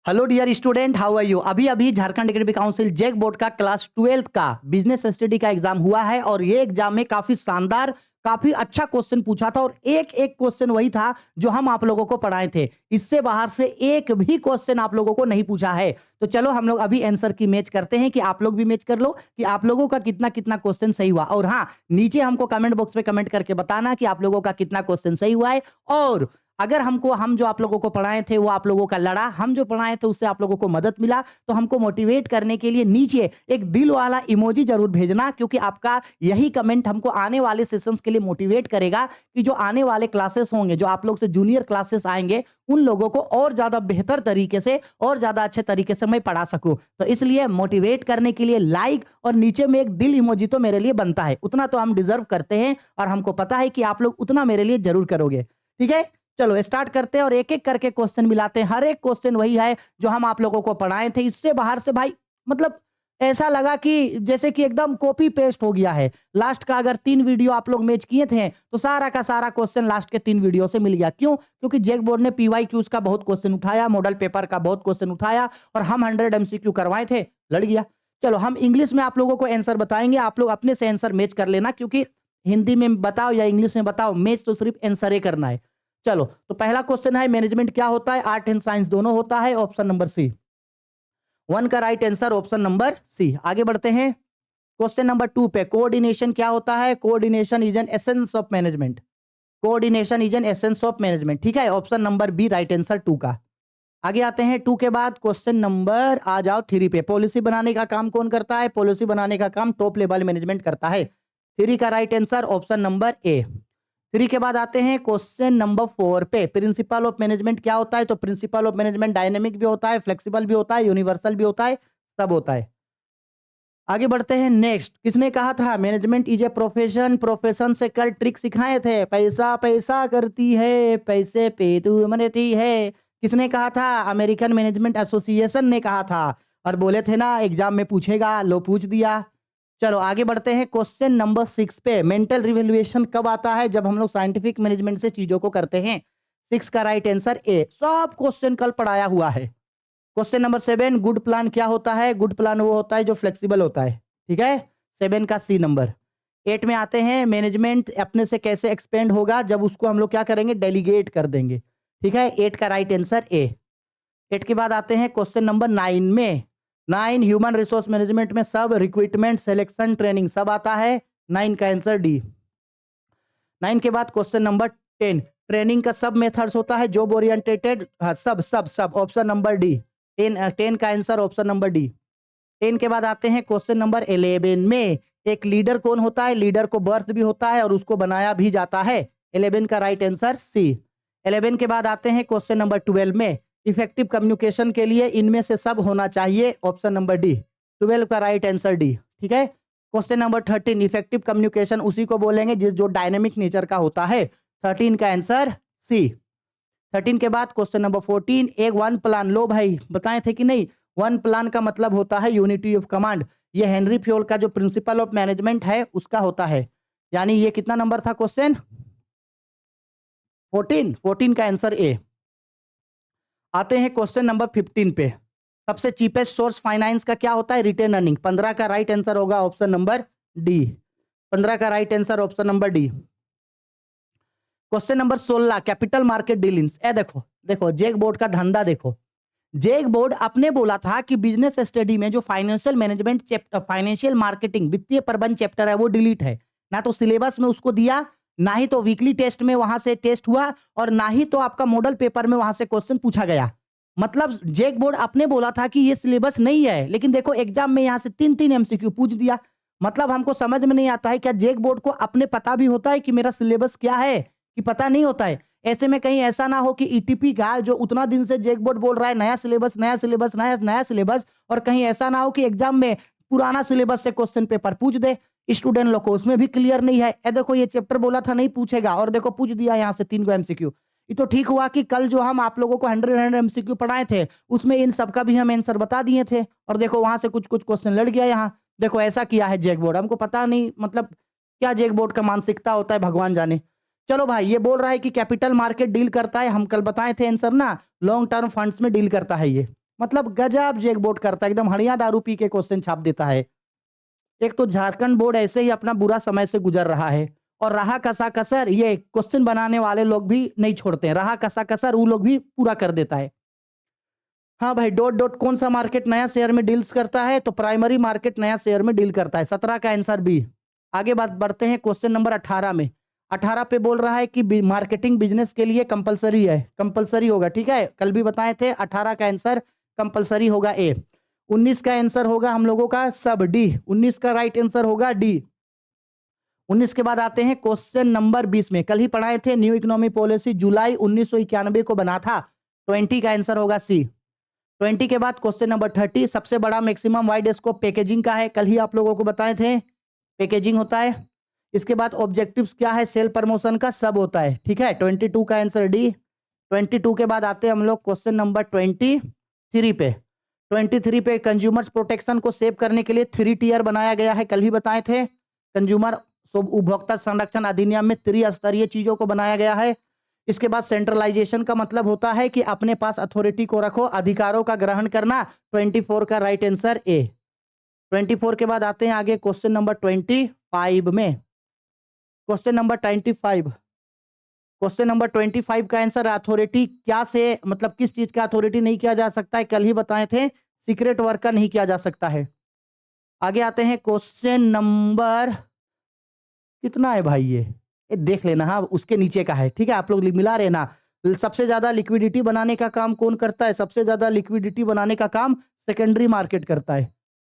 Hello dear student, how are you. अभी अभी Jharkhand academic council JAC board का class 12 का बिजनेस स्टडी का एग्जाम हुआ है और ये एग्जाम में काफी शानदार, काफी अच्छा क्वेश्चन पूछा था और एक एक क्वेश्चन वही था जो हम आप लोगों को पढ़ाए थे। इससे बाहर से एक भी क्वेश्चन आप लोगों को नहीं पूछा है। तो चलो हम लोग अभी आंसर की मैच करते हैं कि आप लोग भी मैच कर लो कि आप लोगों का कितना कितना क्वेश्चन सही हुआ। और हाँ, नीचे हमको कमेंट बॉक्स में कमेंट करके बताना कि आप लोगों का कितना क्वेश्चन सही हुआ है। और अगर हम जो आप लोगों को पढ़ाए थे वो आप लोगों का लड़ा, हम जो पढ़ाए थे उससे आप लोगों को मदद मिला, तो हमको मोटिवेट करने के लिए नीचे एक दिल वाला इमोजी जरूर भेजना, क्योंकि आपका यही कमेंट हमको आने वाले सेशंस के लिए मोटिवेट करेगा कि जो आने वाले क्लासेस होंगे, जो आप लोग से जूनियर क्लासेस आएंगे, उन लोगों को और ज्यादा बेहतर तरीके से और ज्यादा अच्छे तरीके से मैं पढ़ा सकूं। तो इसलिए मोटिवेट करने के लिए लाइक और नीचे में एक दिल इमोजी तो मेरे लिए बनता है, उतना तो हम डिजर्व करते हैं और हमको पता है कि आप लोग उतना मेरे लिए जरूर करोगे। ठीक है, चलो स्टार्ट करते हैं और एक एक करके क्वेश्चन मिलाते हैं। हर एक क्वेश्चन वही है जो हम आप लोगों को पढ़ाए थे। इससे बाहर से भाई मतलब ऐसा लगा कि जैसे कि एकदम कॉपी पेस्ट हो गया है। लास्ट का अगर 3 वीडियो आप लोग मैच किए थे तो सारा का सारा क्वेश्चन लास्ट के 3 वीडियो से मिल गया। क्यों? क्योंकि जैक बोर्ड ने पीवाईक्यूज का बहुत क्वेश्चन उठाया, मॉडल पेपर का बहुत क्वेश्चन उठाया और हम 100 एमसीक्यू करवाए थे, लड़ गया। चलो हम इंग्लिश में आप लोगों को आंसर बताएंगे, आप लोग अपने से आंसर मैच कर लेना, क्योंकि हिंदी में बताओ या इंग्लिश में बताओ, मैच तो सिर्फ आंसर ही करना है। चलो तो पहला क्वेश्चन है, मैनेजमेंट क्या होता है? आर्ट एंड साइंस दोनों होता है। ऑप्शन नंबर सी, 1 का right answer option number C. आगे बढ़ते हैं क्वेश्चन नंबर 2 पे। कोऑर्डिनेशन क्या होता है? Coordination is an essence of management. Coordination is an essence of management. ठीक है, option number B right answer 2 का। आगे आते हैं 2 के बाद क्वेश्चन नंबर आ जाओ 3 पे। पॉलिसी बनाने का काम कौन करता है? पॉलिसी बनाने का काम टॉप लेवल मैनेजमेंट करता है। 3 का right answer option number A. 3 के बाद आते हैं क्वेश्चन नंबर 4 पे। प्रिंसिपल ऑफ मैनेजमेंट क्या होता है? तो प्रिंसिपल ऑफ मैनेजमेंट डायनेमिक भी होता है, फ्लेक्सिबल भी होता है, यूनिवर्सल भी होता है, सब होता है। आगे बढ़ते हैं नेक्स्ट। किसने कहा था management is a profession? Profession से कर ट्रिक सिखाए थे। पैसा पैसा करती है, पैसे पे तू मरती है। किसने कहा था? अमेरिकन मैनेजमेंट एसोसिएशन ने कहा था। और बोले थे ना एग्जाम में पूछेगा, लो पूछ दिया। चलो आगे बढ़ते हैं क्वेश्चन नंबर 6 पे। मेंटल रिवैल्यूएशन कब आता है? जब हम लोग साइंटिफिक मैनेजमेंट से चीजों को करते हैं। 6 का राइट आंसर ए। सब क्वेश्चन कल पढ़ाया हुआ है। क्वेश्चन नंबर 7, गुड प्लान क्या होता है? गुड प्लान वो होता है जो फ्लेक्सिबल होता है। ठीक है, 7 का सी नंबर। 8 में आते हैं, मैनेजमेंट अपने से कैसे एक्सपेंड होगा? जब उसको हम लोग क्या करेंगे? डेलीगेट कर देंगे। ठीक है, 8 का राइट आंसर ए। 8 के बाद आते हैं क्वेश्चन नंबर 9 में। 9 ह्यूमन रिसोर्स मैनेजमेंट में सब रिक्रूटमेंट, सिलेक्शन, ट्रेनिंग सब आता है। 9 का आंसर डी। 9 के बाद क्वेश्चन नंबर 10, ट्रेनिंग का सब मेथड्स होता है, जॉब ओरिएंटेटेड, सब सब सब, ऑप्शन नंबर डी। 10 का आंसर ऑप्शन नंबर डी। 10 के बाद आते हैं क्वेश्चन नंबर 11 में। एक लीडर कौन होता है? लीडर को बर्थ भी होता है और उसको बनाया भी जाता है। 11 का राइट आंसर सी। 11 के बाद आते हैं क्वेश्चन नंबर 12 में। इफेक्टिव कम्युनिकेशन के लिए इनमें से सब होना चाहिए, ऑप्शन नंबर डी। 12 का राइट आंसर डी। ठीक है, क्वेश्चन नंबर 13, इफेक्टिव कम्युनिकेशन उसी को बोलेंगे जिस जो डायनेमिक नेचर का होता है। 13 का आंसर सी। 13 के बाद क्वेश्चन नंबर 14, एक 1 प्लान लो भाई, बताए थे कि नहीं? 1 प्लान का मतलब होता है यूनिटी ऑफ कमांड। ये हेनरी फ्योल का जो प्रिंसिपल ऑफ मैनेजमेंट है उसका होता है। यानी ये कितना नंबर था क्वेश्चन? 14। 14 का आंसर ए। आते हैं क्वेश्चन नंबर 15 पे। सबसे चीपेस्ट सोर्स फाइनेंस का क्या होता है? Retain earning. 15 का राइट आंसर होगा ऑप्शन नंबर डी। 15 का right answer option number D. Question number 16, capital market dealings. ए देखो देखो जैक बोर्ड का धंधा देखो। जैक बोर्ड अपने बोला था कि बिजनेस स्टडी में जो financial management chapter, financial marketing, वित्तीय प्रबंध चैप्टर है वो डिलीट है। ना तो सिलेबस में उसको दिया, ना ही तो वीकली टेस्ट में वहां से टेस्ट हुआ, और ना ही तो आपका मॉडल पेपर में वहां से क्वेश्चन पूछा गया। मतलब जैक बोर्ड अपने बोला था कि ये सिलेबस नहीं है, लेकिन देखो एग्जाम में यहां से 3-3 एमसीक्यू पूछ दिया। मतलब हमको समझ में नहीं आता है, क्या जैक बोर्ड को अपने पता भी होता है कि मेरा सिलेबस क्या है, कि पता नहीं होता है? ऐसे में कहीं ऐसा ना हो कि ईटीपी का जो उतना दिन से जैक बोर्ड बोल रहा है नया सिलेबस नया सिलेबस नया नया सिलेबस, और कहीं ऐसा ना हो कि एग्जाम में पुराना सिलेबस से क्वेश्चन पेपर पूछ दे, स्टूडेंट लोग को उसमें भी क्लियर नहीं है। ए देखो ये चैप्टर बोला था नहीं पूछेगा, और देखो पूछ दिया यहाँ से 3 को एमसीक्यू। ये तो ठीक हुआ कि कल जो हम आप लोगों को 100 एमसीक्यू पढ़ाए थे उसमें इन सबका भी हम आंसर बता दिए थे, और देखो वहां से कुछ कुछ क्वेश्चन लड़ गया। यहाँ देखो ऐसा किया है जैक बोर्ड, हमको पता नहीं मतलब क्या जैक बोर्ड का मानसिकता होता है, भगवान जाने। चलो भाई, ये बोल रहा है कि कैपिटल मार्केट डील करता है, हम कल बताए थे आंसर ना, लॉन्ग टर्म फंड्स में डील करता है ये। मतलब गजब जैक बोर्ड करता है, एकदम हड़िया दारू पी के क्वेश्चन छाप देता है। एक तो झारखंड बोर्ड ऐसे ही अपना बुरा समय से गुजर रहा है, और रहा कसा कसर ये क्वेश्चन बनाने वाले लोग भी नहीं छोड़ते हैं, रहा कसा कसर वो लोग भी पूरा कर देता है। हाँ भाई, डॉट डॉट कौन सा मार्केट नया शेयर में डील्स करता है? तो प्राइमरी मार्केट नया शेयर में डील करता है। 17 का आंसर बी। आगे बात बढ़ते हैं क्वेश्चन नंबर 18 में। 18 पे बोल रहा है कि मार्केटिंग बिजनेस के लिए कंपलसरी है, कंपलसरी होगा, ठीक है, कल भी बताए थे 18 का आंसर कंपलसरी होगा ए। 19 का आंसर होगा हम लोगों का सब डी, 19 का राइट आंसर होगा डी। 19 के बाद आते हैं क्वेश्चन नंबर 20 में। कल ही पढ़ाए थे न्यू इकोनॉमी पॉलिसी जुलाई 1991 को बना था। 20 का आंसर होगा सी। 20 के बाद क्वेश्चन नंबर 30, सबसे बड़ा मैक्सिमम वाइड स्कोप पैकेजिंग का है, कल ही आप लोगों को बताए थे पैकेजिंग होता है। इसके बाद ऑब्जेक्टिव्स क्या है? सेल प्रमोशन का सब होता है, ठीक है। 22 का आंसर डी। 22 के बाद आते हैं हम लोग क्वेश्चन नंबर 23 पे। 23 पे कंज्यूमर्स प्रोटेक्शन को सेव करने के लिए 3 टियर बनाया गया है, कल ही बताए थे। कंज्यूमर उपभोक्ता संरक्षण अधिनियम में त्रिस्तरीय चीजों को बनाया गया है। इसके बाद सेंट्रलाइजेशन का मतलब होता है कि अपने पास अथॉरिटी को रखो, अधिकारों का ग्रहण करना। 24 का राइट आंसर ए। 24 के बाद आते हैं आगे क्वेश्चन नंबर 25 में। क्वेश्चन नंबर 25, क्वेश्चन नंबर 25 का आंसर अथॉरिटी क्या से, मतलब किस चीज का अथॉरिटी नहीं किया जा सकता है? कल ही बताए थे सीक्रेट वर्क का नहीं किया जा सकता है। आगे आते हैं क्वेश्चन नंबर कितना है भाई, ये देख लेना, हाँ उसके नीचे का है, ठीक है, आप लोग मिला रहे ना। सबसे ज्यादा लिक्विडिटी बनाने का काम कौन करता है? सबसे ज्यादा लिक्विडिटी बनाने का काम सेकेंडरी मार्केट करता है,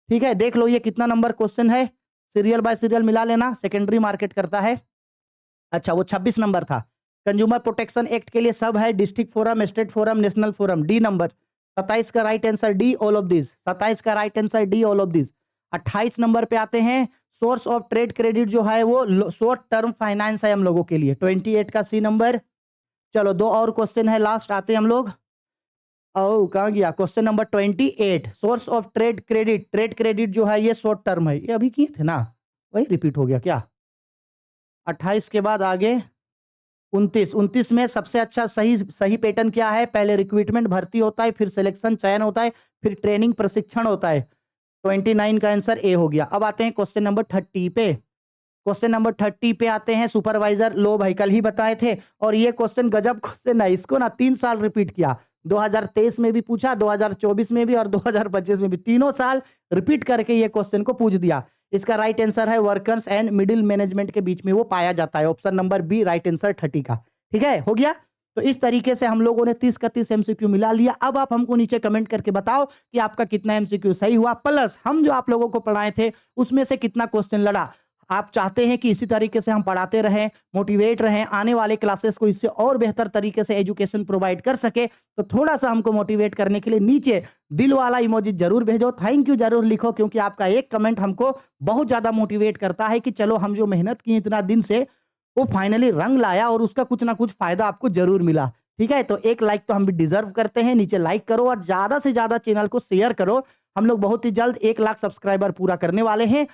ठीक है। देख लो ये कितना नंबर क्वेश्चन है, सीरियल बाय सीरियल मिला लेना, सेकेंडरी मार्केट करता है। अच्छा वो 26 नंबर था। कंज्यूमर प्रोटेक्शन एक्ट के लिए सब है, district forum, state forum, national forum, D number. 27 का right answer D all of this. 27 का right answer D all of this. 28 number पे आते हैं, सोर्स ऑफ ट्रेड क्रेडिट जो है वो शॉर्ट टर्म फाइनेंस है हम लोगों के लिए। 28 का सी नंबर। चलो दो और क्वेश्चन है, लास्ट आते हैं हम लोग। ओ कहाँ गया? Question number 28, source of trade credit. Trade credit जो है ये शॉर्ट टर्म है, ये अभी किए थे ना, वही रिपीट हो गया क्या? 28 के बाद आगे 29 में सबसे अच्छा सही पैटर्न क्या है? पहले रिक्रूटमेंट भर्ती होता है, फिर सिलेक्शन चयन होता है, फिर ट्रेनिंग प्रशिक्षण होता है। 29 का आंसर ए हो गया। अब आते हैं क्वेश्चन नंबर 30 पे। क्वेश्चन नंबर 30 पे आते हैं, सुपरवाइजर लो भाई कल ही बताए थे, और ये क्वेश्चन गजब क्वेश्चन है, इसको ना 3 साल रिपीट किया। 2023 में भी पूछा, 2024 में भी और 2025 में भी, तीनों साल रिपीट करके ये क्वेश्चन को पूछ दिया। इसका राइट आंसर है वर्कर्स एंड मिडिल मैनेजमेंट के बीच में वो पाया जाता है। Option number B right answer 30 का, ठीक है, हो गया। तो इस तरीके से हम लोगों ने 30 का 30 एमसीक्यू मिला लिया। अब आप हमको नीचे कमेंट करके बताओ कि आपका कितना एमसीक्यू सही हुआ, प्लस हम जो आप लोगों को पढ़ाए थे उसमें से कितना क्वेश्चन लड़ा। आप चाहते हैं कि इसी तरीके से हम पढ़ाते रहें, मोटिवेट रहें, आने वाले क्लासेस को इससे और बेहतर तरीके से एजुकेशन प्रोवाइड कर सके, तो थोड़ा सा हमको मोटिवेट करने के लिए नीचे दिल वाला इमोजी जरूर भेजो, थैंक यू जरूर लिखो, क्योंकि आपका एक कमेंट हमको बहुत ज्यादा मोटिवेट करता है कि चलो हम जो मेहनत की इतना दिन से वो फाइनली रंग लाया और उसका कुछ ना कुछ फायदा आपको जरूर मिला, ठीक है। तो एक लाइक तो हम भी डिजर्व करते हैं, नीचे लाइक करो और ज्यादा से ज्यादा चैनल को शेयर करो। हम लोग बहुत ही जल्द 1 लाख सब्सक्राइबर पूरा करने वाले हैं,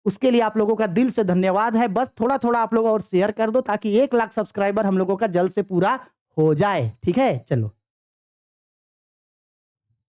उसके लिए आप लोगों का दिल से धन्यवाद है। बस थोड़ा थोड़ा आप लोग और शेयर कर दो ताकि 1 लाख सब्सक्राइबर हम लोगों का जल्द से पूरा हो जाए, ठीक है। चलो।